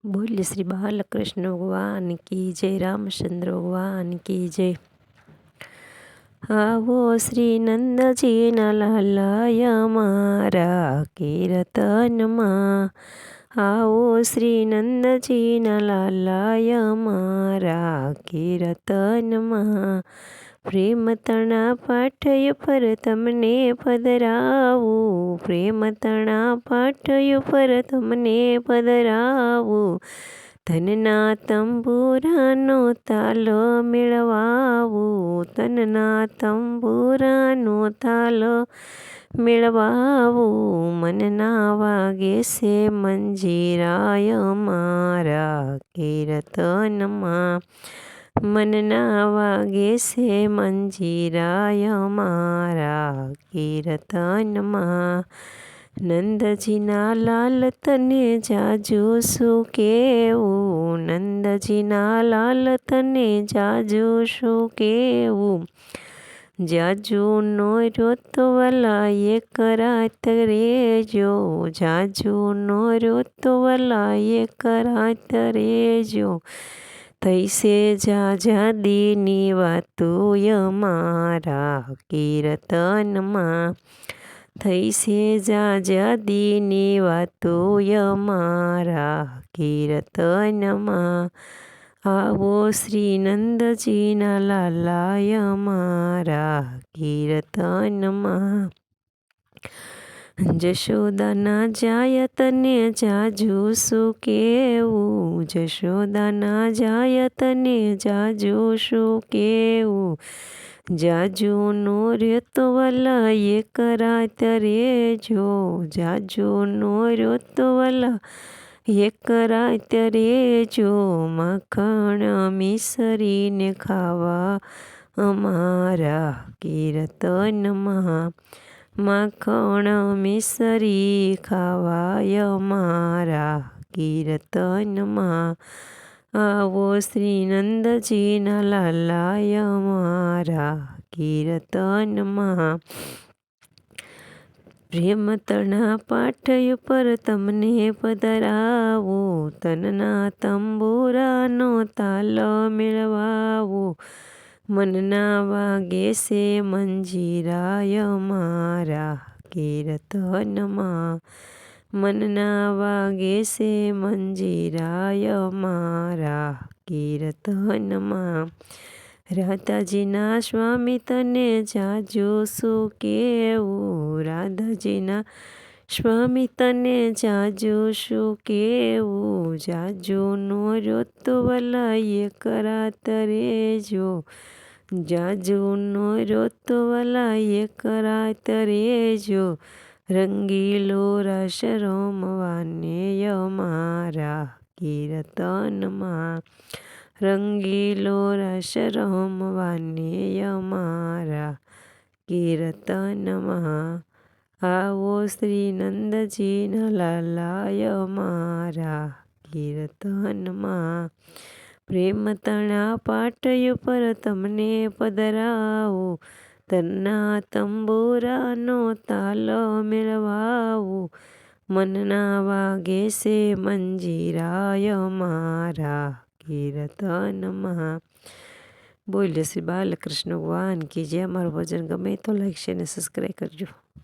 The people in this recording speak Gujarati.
बोलिए श्री बालकृष्ण भगवान की जय, रामचंद्र भगवान की जय। आवो श्री नंदजी ना लालाय मारा कीर्तनमा। आओ श्री नंदजी ना लालाय मारा कीर्तनमा। प्रेम तणा पाठय पर तमने पधरावूं। प्रेम तणा पाठय पर तमने पधरावूं। तनना तंबूरानो तालो मेळवावूं। तनना तंबूरानो तालो मेळवावूं। मनना वागे से मंजीराय मारा कीर्तनमा। मनना वागे से मंजीराय मारा कीर्तनमा। नंदजीना लाल तने जाजू શું કહેવું। નંદજીના લાલ તને જાજુ શું કહેવું। જાજુનો રોતો વાલા એક રાત રેજો। જાજુનો રોતો વાલા એક રાત રેજો। તૈસે જાજા દીની વાતુય મારા કીર્તનમાં। થઈસે જાજા દીની વાતુય મારા કીર્તનમાં। આવો શ્રી નંદજીના લાલાય મારા કીર્તનમાં। જશોદાના જાય તને જાજુ શું કહેવું। જશોદાના જાય તને જાજુ શું કહેવું। જાજુનો રેતો વાલા એક રાત રેજો। જાજુનો રેતો વાલા એક રાત રેજો। માખણ મિસરીને ખાવા અમારા કીર્તનમાં। માખણ મિસરી ખાવાય મારા કીર્તનમાં। આવો શ્રી નંદજીના લાલાય મારા કીર્તનમાં। પ્રેમ તણા પાઠય પર તમને પધરાવું। તનના તંબુરાનો તાલ મેળવાવું। મનના વાગે છે મંજીરાય મારા કીર્તનમાં। મનના વાગે છે મંજીરાય મારા કીર્તનમાં। રાધાજીના સ્વામી તને જાજુ શું કહેવું। રાધાજીના સ્વામી તને જાજુ શું કહેવું। જાજુનો રોતો વાલા એક રાત રેજો। જાજુનો રોતો વાલા એક રાત રેજો। રંગીલો રાસ રમવાને મારા કીર્તનમાં। રંગીલો રાસ રમવાને મારા કીર્તનમાં। આવો શ્રી નંદજીના લાલાય મારા કીર્તનમાં। પ્રેમ તણા પાટય પર તમને પધરાવું। તનના તંબુરાનો તાલ મેળવાવું। મનના વાગે છે મંજીરાય મારા કીર્તનમાં। બોલ્યો શ્રી બાલકૃષ્ણ ભગવાન કી જય। અમારું ભજન ગમે તો લાઈક શેર અને સબસ્ક્રાઈબ કરજો।